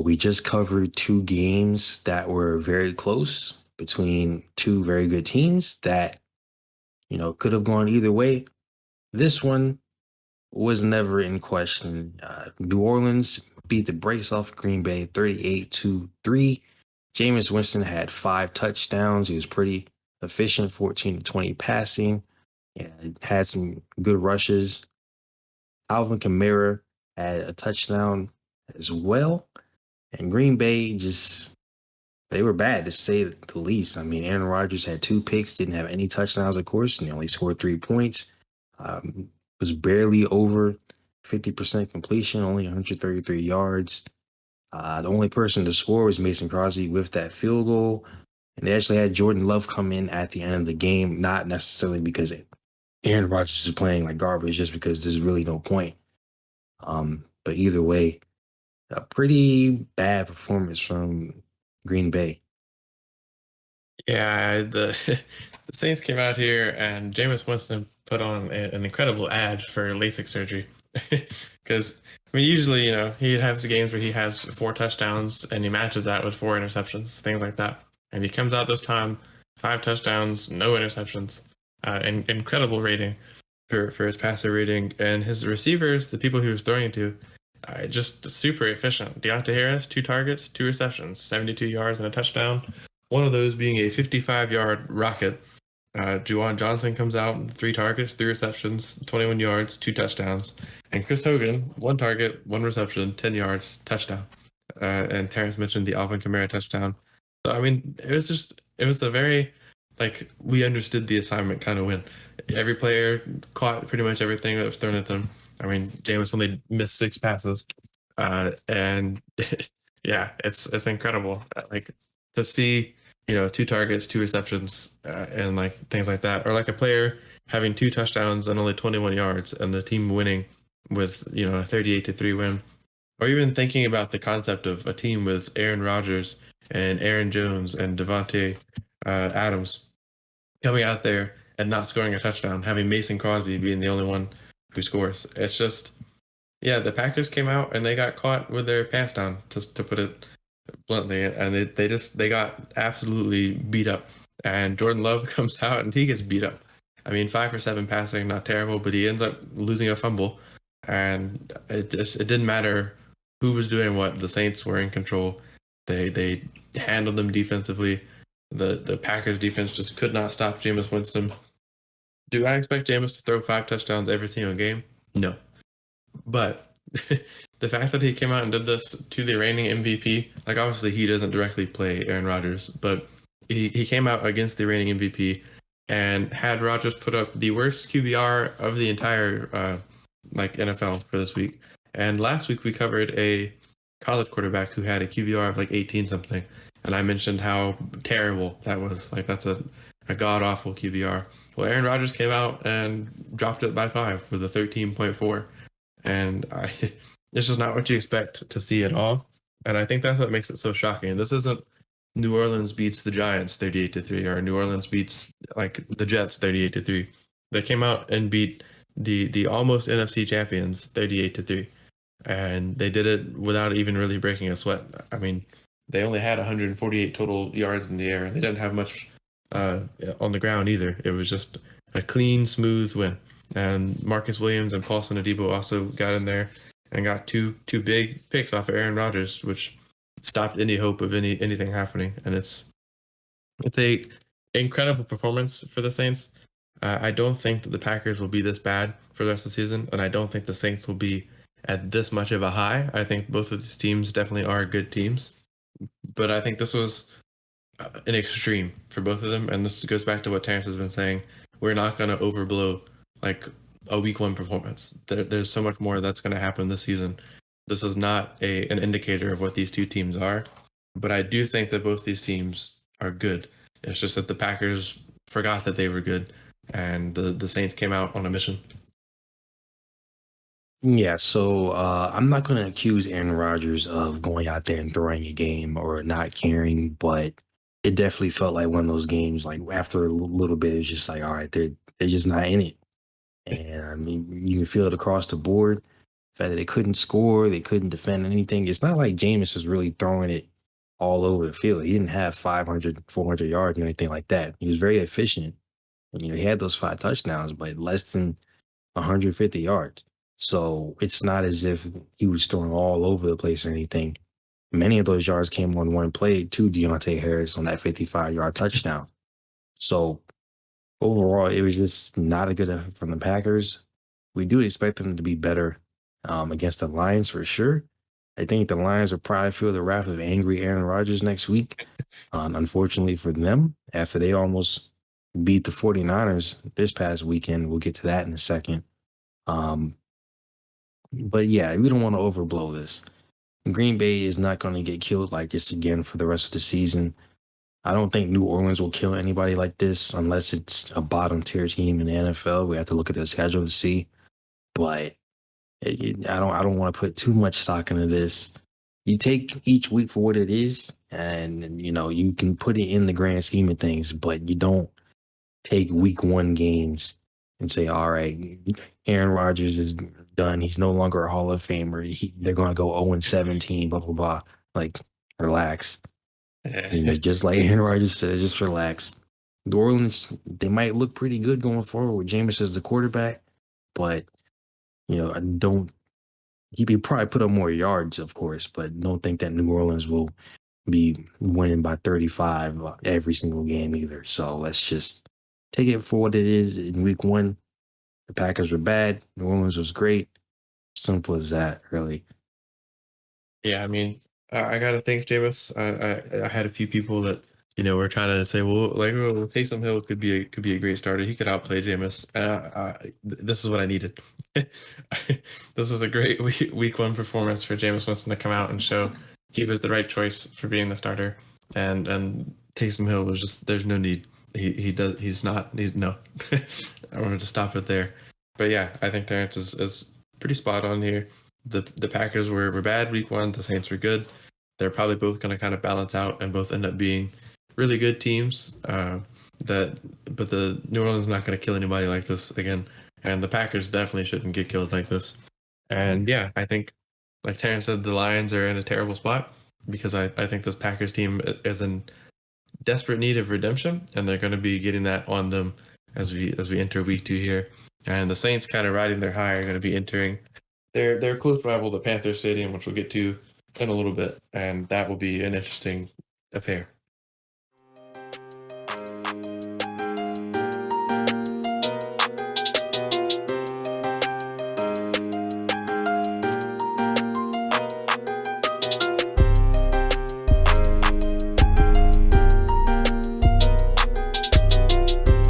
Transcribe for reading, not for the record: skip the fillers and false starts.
we just covered two games that were very close between two very good teams that, could have gone either way. This one was never in question. New Orleans beat the brakes off Green Bay 38-3. Jameis Winston had 5 touchdowns. He was pretty efficient, 14 to 20 passing, and had some good rushes. Alvin Kamara had a touchdown as well. And Green Bay they were bad to say the least. I mean, Aaron Rodgers had 2 picks, didn't have any touchdowns, of course, and he only scored 3 points. Was barely over 50% completion, only 133 yards. The only person to score was Mason Crosby with that field goal. And they actually had Jordan Love come in at the end of the game, not necessarily because Aaron Rodgers is playing like garbage, just because there's really no point. But either way, a pretty bad performance from Green Bay. Yeah, the the Saints came out here and Jameis Winston put on an incredible ad for LASIK surgery. Because usually, he has games where he has 4 touchdowns and he matches that with 4 interceptions, things like that. And he comes out this time, 5 touchdowns, no interceptions, and incredible rating for his passer rating. And his receivers, the people he was throwing to, just super efficient. Deontay Harris, 2 targets, 2 receptions, 72 yards and a touchdown. One of those being a 55-yard rocket. Juwan Johnson comes out, 3 targets, 3 receptions, 21 yards, 2 touchdowns. And Chris Hogan, 1 target, 1 reception, 10 yards, touchdown. And Terrence mentioned the Alvin Kamara touchdown. So, it was a very, we understood the assignment kind of win. Every player caught pretty much everything that was thrown at them. Jameis only missed 6 passes. And yeah, it's incredible. To see, 2 targets, 2 receptions, and things like that, or a player having 2 touchdowns and only 21 yards, and the team winning with a 38-3 win, or even thinking about the concept of a team with Aaron Rodgers and Aaron Jones and Devontae Adams coming out there and not scoring a touchdown, having Mason Crosby being the only one who scores. It's just, yeah, the Packers came out and they got caught with their pants down, to put it bluntly, and they got absolutely beat up. And Jordan Love comes out and he gets beat up. 5 for 7 passing, not terrible, but he ends up losing a fumble. And it didn't matter who was doing what. The Saints were in control. They handled them defensively. The Packers defense just could not stop Jameis Winston. Do I expect Jameis to throw 5 touchdowns every single game? No. But the fact that he came out and did this to the reigning MVP, obviously he doesn't directly play Aaron Rodgers, but he came out against the reigning MVP and had Rodgers put up the worst QBR of the entire NFL for this week. And last week we covered a college quarterback who had a QBR of 18 something, and I mentioned how terrible that was. That's a god awful QBR. Well, Aaron Rodgers came out and dropped it by 5 with a 13.4. And it's just not what you expect to see at all. And I think that's what makes it so shocking. This isn't New Orleans beats the Giants 38-3, or New Orleans beats the Jets 38-3. They came out and beat the almost NFC champions 38-3. And they did it without even really breaking a sweat. They only had 148 total yards in the air. They didn't have much on the ground either. It was just a clean, smooth win. And Marcus Williams and Paulson Adebo also got in there and got two big picks off of Aaron Rodgers, which stopped any hope of anything happening. And it's a incredible performance for the Saints. I don't think that the Packers will be this bad for the rest of the season, and I don't think the Saints will be at this much of a high. I think both of these teams definitely are good teams, but I think this was an extreme for both of them. And this goes back to what Terrence has been saying. We're not going to overblow a week 1 performance. There's so much more that's going to happen this season. This is not an indicator of what these two teams are, but I do think that both these teams are good. It's just that the Packers forgot that they were good, and the Saints came out on a mission. Yeah, so I'm not going to accuse Aaron Rodgers of going out there and throwing a game or not caring, but it definitely felt like one of those games, after a little bit, it's just all right, they're just not in it. And you can feel it across the board. The fact that they couldn't score, they couldn't defend anything. It's not like Jameis was really throwing it all over the field. He didn't have 500, 400 yards or anything like that. He was very efficient. And, he had those 5 touchdowns, but less than 150 yards. So it's not as if he was throwing all over the place or anything. Many of those yards came on one play to Deontay Harris on that 55-yard touchdown. So overall, it was just not a good effort from the Packers. We do expect them to be better against the Lions for sure. I think the Lions will probably feel the wrath of angry Aaron Rodgers next week. Unfortunately for them, after they almost beat the 49ers this past weekend. We'll get to that in a second. But yeah, we don't want to overblow this. Green Bay is not going to get killed like this again for the rest of the season. I don't think New Orleans will kill anybody like this unless it's a bottom tier team in the NFL. We have to look at their schedule to see. But I don't want to put too much stock into this. You take each week for what it is, and you can put it in the grand scheme of things, but you don't take week one games and say, all right, Aaron Rodgers is done. He's no longer a Hall of Famer. They're going to go 0-17, blah, blah, blah. Like, relax. Just like Aaron Rodgers said, just relax. New Orleans, they might look pretty good going forward with Jameis as the quarterback, but, I don't, he probably put up more yards, of course, but don't think that New Orleans will be winning by 35 every single game either. So let's just take it for what it is. In week one, the Packers were bad. New Orleans was great. Simple as that, really. Yeah, I mean, I gotta thank Jameis. I had a few people that were trying to say, well, Taysom Hill could be a great starter. He could outplay Jameis. This is what I needed. This is a great week one performance for Jameis Winston to come out and show he was the right choice for being the starter. And Taysom Hill was just, there's no need. He's not. No. I wanted to stop it there. But yeah, I think Terrence is pretty spot on here. The Packers were bad week one. The Saints were good. They're probably both going to kind of balance out and both end up being really good teams. But the New Orleans is not going to kill anybody like this again. And the Packers definitely shouldn't get killed like this. And yeah, I think, like Terrence said, the Lions are in a terrible spot because I think this Packers team is in desperate need of redemption, and they're going to be getting that on them as we enter week 2 here. And the Saints, kind of riding their high, are going to be entering their close rival, the Panther Stadium, which we'll get to in a little bit, and that will be an interesting affair.